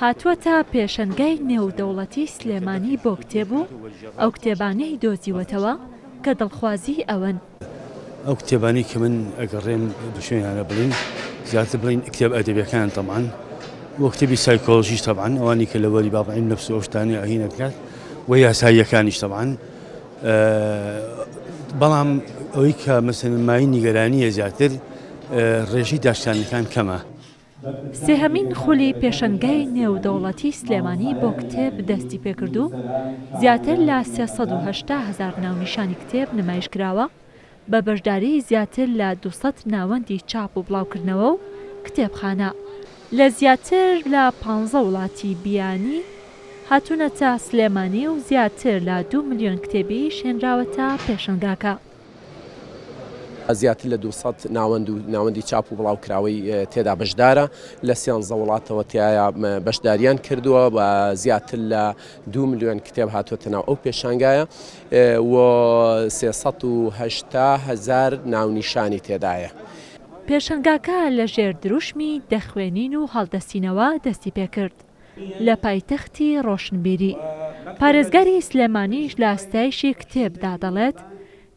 هاتووەتە پێشەنگای نێودەوڵەتی سلێمانی بۆ کتێب و ئەو کتێبانەی دۆزیوەتەوە کە دڵخوازی ئەوەن. ئەو کتێبانی کە من ئەگەڕێم بشوێنیانە بڵین زیاتر بڵین کتێب ئەدەبیەکان طبعاً وە کتێبی سایکۆلۆژیش طبعاً ئەوانی کە لەوەری بابعین نەفس و ئەوشتانی ئاهین دەکات و یاساییەکانیش طبعاً بەڵام ئەوەی کە مەسەڵەن مای نیگەرانیە زیاتر ڕێژەی داشتانەکان کەمە. سێهەمین خولی پێشەنگای نێودەوڵەتی سلێمانی بۆ کتێب دەستی پێکردو زیاتر لە 380,000 ناونیشانی کتێب نمایش کراوە بە بەشداری زیاتر لە 200 ناوەندی چاپ و بڵاوکردنەوە و کتێبخانە لە زیاتر لە 15 وڵاتی بیانی هاتوونەتە سلێمانی و زیاتر لە 2 ملیۆن کتێبی شێنراوەتە پێشەنگاکە. زیاتر لە 200 ناوەندی چاپ و بڵاوکراوەی تێدا بەشدارە لە 13 وڵاتەوە تایە بەشداریان کردووە و زیاتر لە 2 ملیۆن کتێب هاتووەتە ناو ئەو پێشانگایە و 380,000 ناونیشانی تێدایە. پێشەنگاکە لە ژێر دروشمی دەخوێنین و هەڵدەستینەوە دەستی پێکرد لە پایتەختی ڕۆشنبیری. پارێزگاری سلێمانیش لە ئاستایشی کتێبدا دەڵێت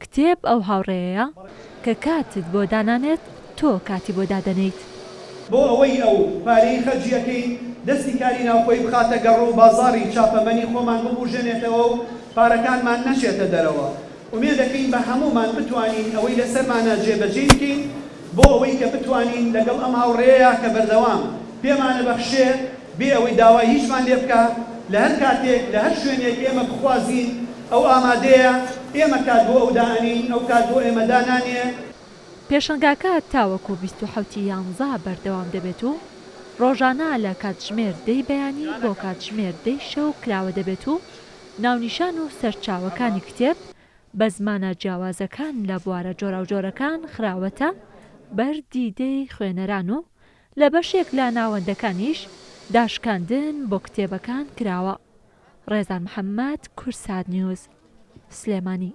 کتێب ئەو هاوڕێیە کە کاتت بۆ دانانێت تۆ کاتی بۆ دادەنیت. بۆ ئەوەی ئەو پارەی خەرجیەکەی دەستی کاری ناوخۆی بخاتە گەڕ و بازاڕی چاپەمەنی خۆمان ببوژێنێتەوە و پارەکانمان نەچێتە دەرەوە. ئومێد دەکەین بە هەمومان بتوانین ئەوەی لەسەرمانە جێبەجێ بکەین بۆ ئەوەی کە بتوانین لەگەڵ ئەم هاوڕێیە کە بەردەوام پێمانە بەخشێ بێ ئەوەی داوای هیچمان لێ بکە لە هەر کاتێک لە هەر شوێنێک ئێمە بخوازین ئەو ئامادەیە ئێمە کات بۆ ئەو دانین ئەو کات بۆ ئێمە دانانێ. پێشەنگاکە تاوەکو 27/11 بەردەوام دەبێت و ڕۆژانە لە کاتژمێر 10 بەیانی بۆ کاتژمێر 10 شەو کراوە دەبێت و ناونیشان و سەرچاوەکانی کتێب بە زمانە جیاوازەکان لە بوارە جۆرە و جۆرەکان خراوەتە بەر دیدەی خوێنەران و لە بەشێک لە ناوەندەکانیش داشکاندن بۆ کتێبەکان کراوە. ڕێزان محەممەد، کورسات نیوز، سلێمانی.